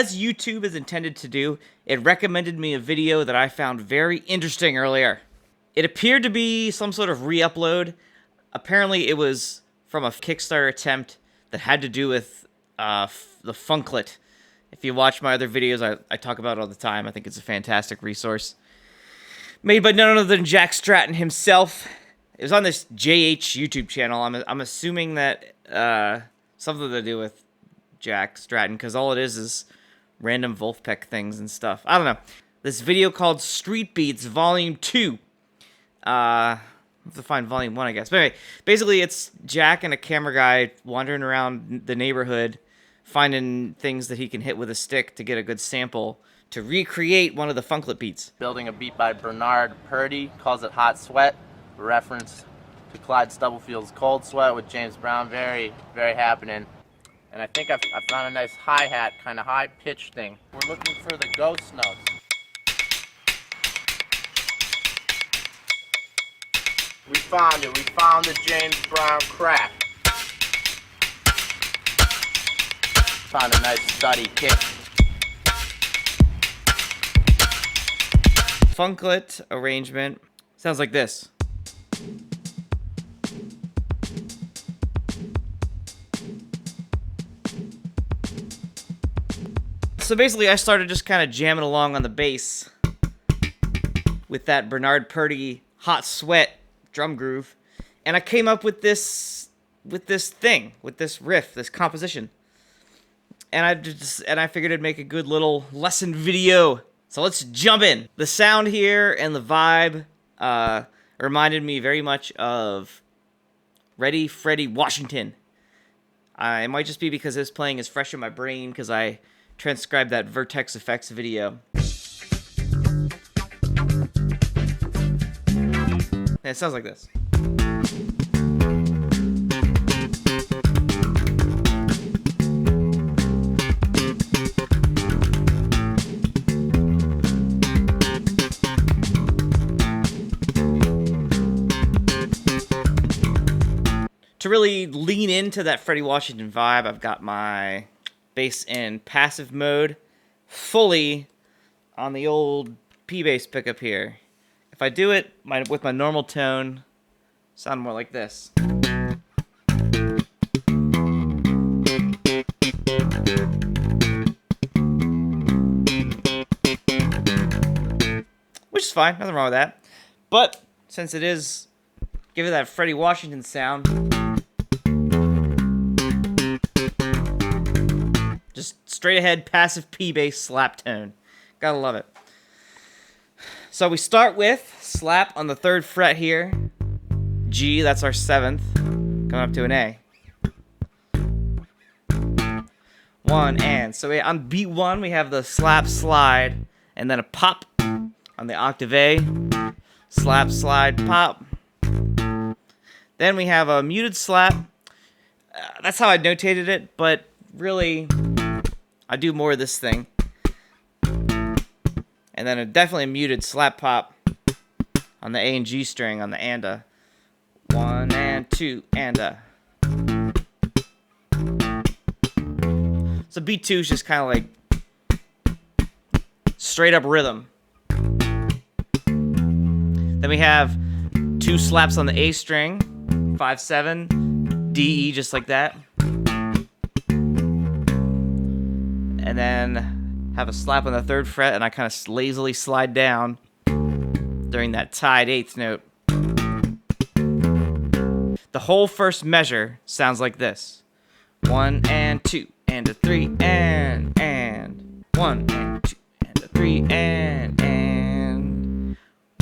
as YouTube is intended to do, it recommended me a video that I found very interesting earlier. It appeared to be some sort of re-upload. Apparently it was from a Kickstarter attempt that had to do with the Funklet. If you watch my other videos, I talk about it all the time. I think it's a fantastic resource. Made by none other than Jack Stratton himself. It was on this JH YouTube channel. I'm assuming that something to do with Jack Stratton, because all it is random Wolfpack things and stuff. I don't know. This video called Street Beats Volume 2. I have to find Volume 1, I guess. But anyway, basically it's Jack and a camera guy wandering around the neighborhood, finding things that he can hit with a stick to get a good sample to recreate one of the Funklet beats. Building a beat by Bernard Purdy, calls it Hot Sweat, a reference to Clyde Stubblefield's Cold Sweat with James Brown. Very, very happening. And I think I found a nice hi-hat, kind of high-pitched thing. We're looking for the ghost notes. We found it. We found the James Brown crack. Found a nice Thuddy kick. Funklet arrangement sounds like this. So basically I started just kind of jamming along on the bass with that Bernard Purdy Hot Sweat drum groove, and I came up with this riff, this composition. And I figured it'd make a good little lesson video. So let's jump in. The sound here and the vibe reminded me very much of Ready Freddie Washington. It might just be because his playing is fresh in my brain because I transcribed that Vertex Effects video. And it sounds like this. To really lean into that Freddie Washington vibe, I've got my bass in passive mode fully on the old P-bass pickup here. If I do it with my normal tone, sound more like this. Which is fine, nothing wrong with that. But since it is, give it that Freddie Washington sound. Just straight ahead passive P-bass slap tone. Gotta love it. So we start with slap on the 3rd fret here. G, that's our 7th. Coming up to an A. 1 and. So on beat 1 we have the slap slide and then a pop on the octave A. Slap slide pop. Then we have a muted slap. That's how I notated it, but really I do more of this thing. And then definitely a muted slap pop on the A and G string on the ANDA. 1 and 2 ANDA. So beat 2 is just kind of like straight up rhythm. Then we have 2 slaps on the A string, 5/7, D, E, just like that. And then have a slap on the 3rd fret, and I kind of lazily slide down during that tied 8th note. The whole first measure sounds like this. 1 and 2 and a 3 and 1 and 2 and a 3 and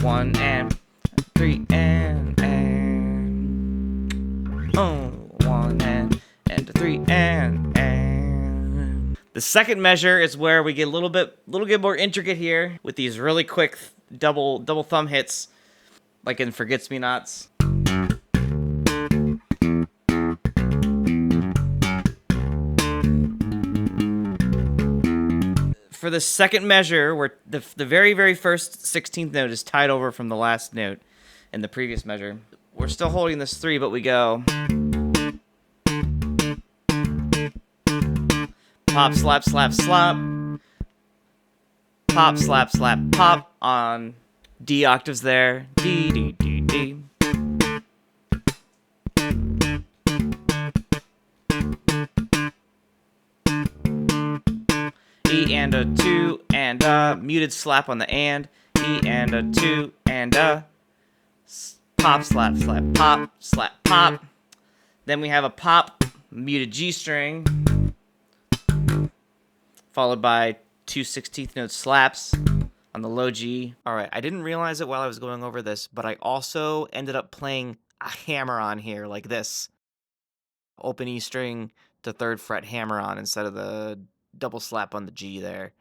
1 and 3 and oh 1 and a 3 and. The second measure is where we get a little bit more intricate here with these really quick double thumb hits, like in Forgets Me Nots. For the second measure, where the very, very first 16th note is tied over from the last note in the previous measure, we're still holding this 3, but we go pop, slap, slap, slap, pop, slap, slap, pop on D octaves there. D, D, D, D. E and a 2 and a muted slap on the and. E and a 2 and a pop, slap, slap, pop, slap, pop. Then we have a pop, muted G string, followed by 2 16th note slaps on the low G. All right, I didn't realize it while I was going over this, but I also ended up playing a hammer on here like this. Open E string to 3rd fret hammer on instead of the double slap on the G there.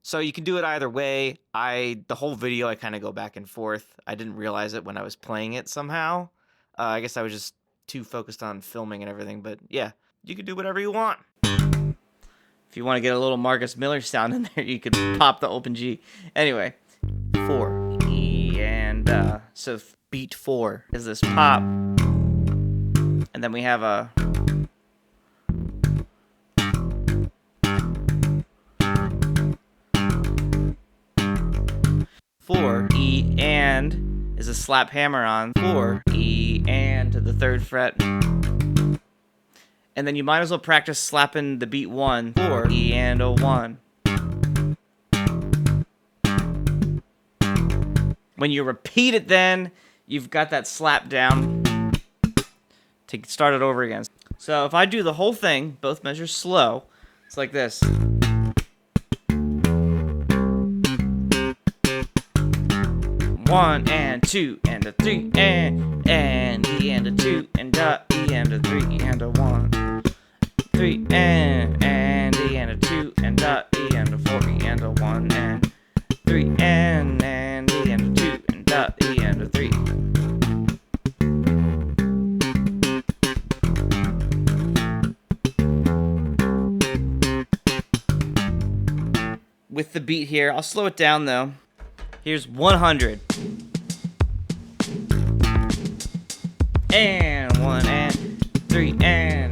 So you can do it either way. The whole video I kind of go back and forth. I didn't realize it when I was playing it somehow. I guess I was just too focused on filming and everything, but yeah, you can do whatever you want. If you want to get a little Marcus Miller sound in there, you could pop the open G. Anyway, 4, E, and so beat 4 is this pop, and then we have a 4 E and is a slap hammer on 4 E and to the 3rd fret. And then you might as well practice slapping the beat 1, 4 E and a 1. When you repeat it, then you've got that slap down to start it over again. So if I do the whole thing, both measures slow, it's like this. 1 and 2 and a 3 and E and a 2 and a E and a 3 and a 1. 3 and E and a 2 and a E and a 4 E and a 1 and 3 and E and a 2 and a E and a 3. With the beat here, I'll slow it down though. Here's 100. And 1 and 3 and.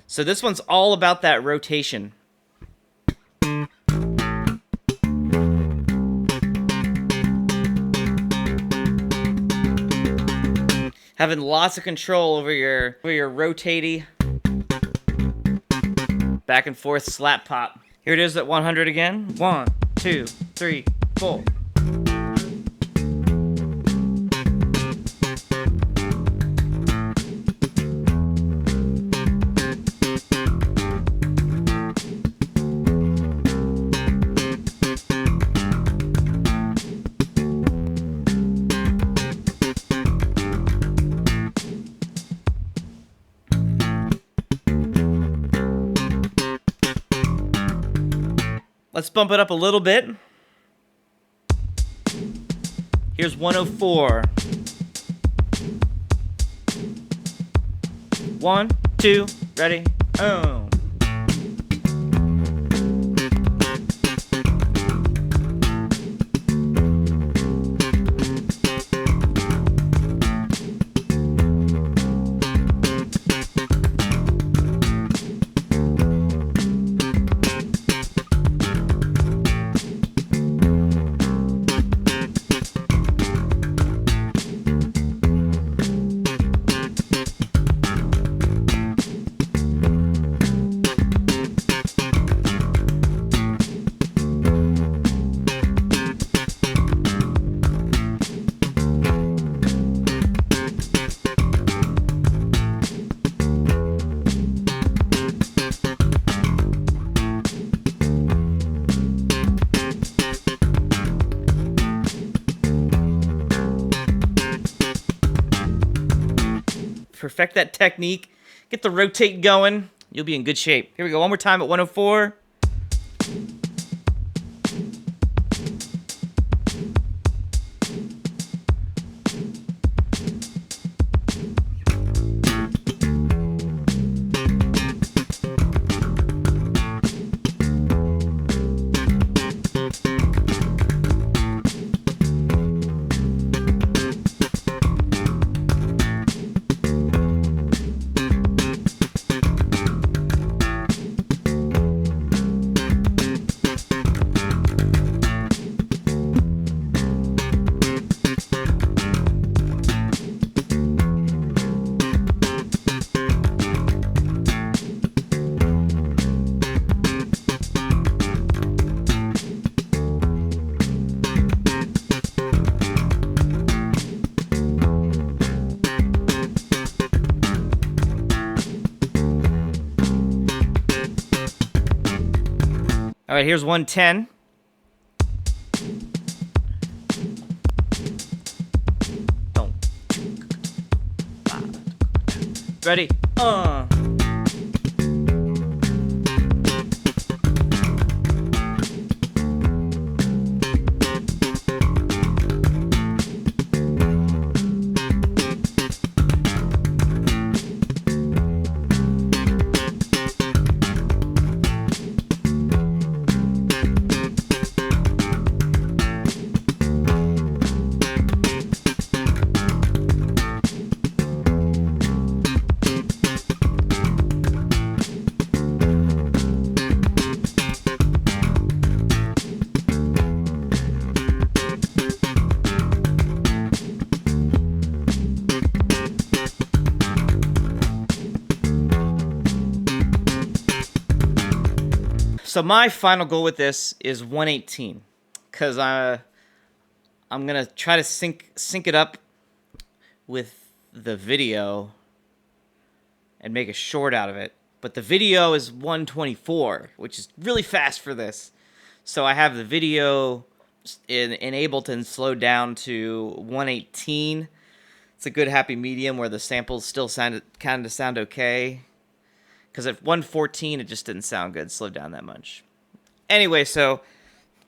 So this one's all about that rotation. Having lots of control over your rotatey back and forth slap pop. Here it is at 100 again. 1, 2, 3, 4. Let's bump it up a little bit. Here's 104. 1, 2, ready, boom. Perfect that technique, get the rotate going, you'll be in good shape. Here we go, one more time at 104. All right, here's 110. Don't. Ready? So my final goal with this is 118, because I'm gonna try to sync it up with the video and make a short out of it. But the video is 124, which is really fast for this. So I have the video enabled and slowed down to 118. It's a good happy medium where the samples still sound okay. Because at 114, it just didn't sound good, slowed down that much. Anyway, so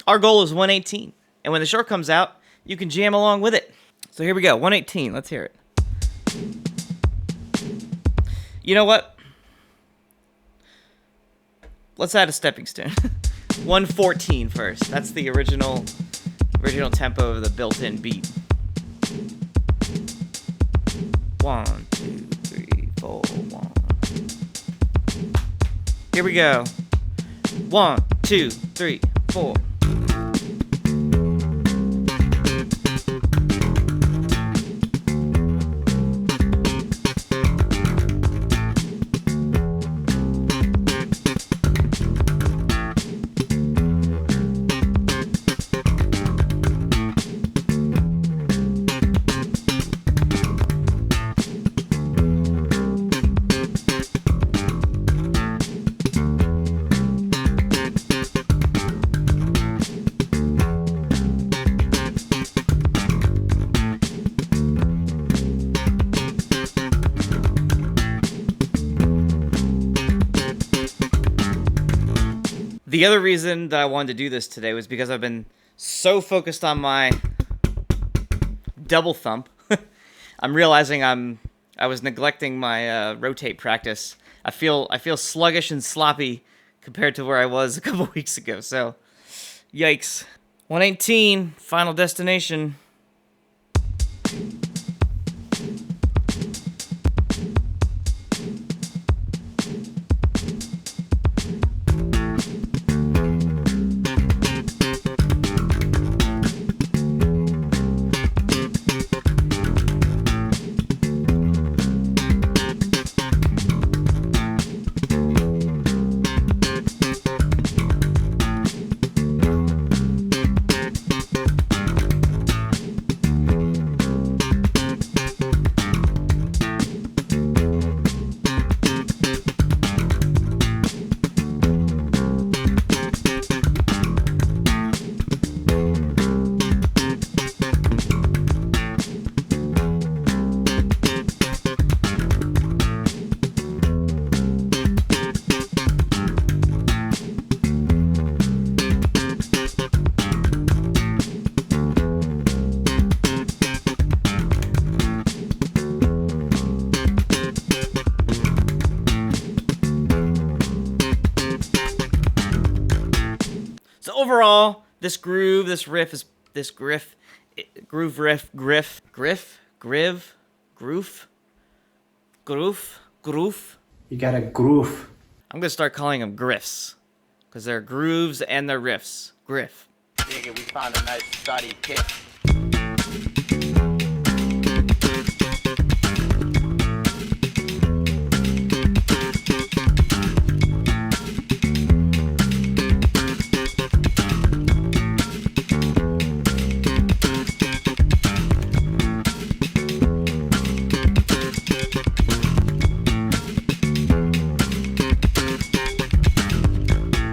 our goal is 118. And when the short comes out, you can jam along with it. So here we go, 118. Let's hear it. You know what? Let's add a stepping stone. 114 first. That's the original tempo of the built-in beat. 1, 2, 3, 4, 1. Here we go. 1, 2, 3, 4. The other reason that I wanted to do this today was because I've been so focused on my double thump. I'm realizing I was neglecting my rotate practice. I feel sluggish and sloppy compared to where I was a couple weeks ago. So, yikes. 118, final destination. Overall, this groove, this riff is this griff, groove riff, griff, griff, groove. You got a groove. I'm gonna start calling them griffs, because they're grooves and they're riffs. Griff. Dig it, we found a nice Thuddy kick.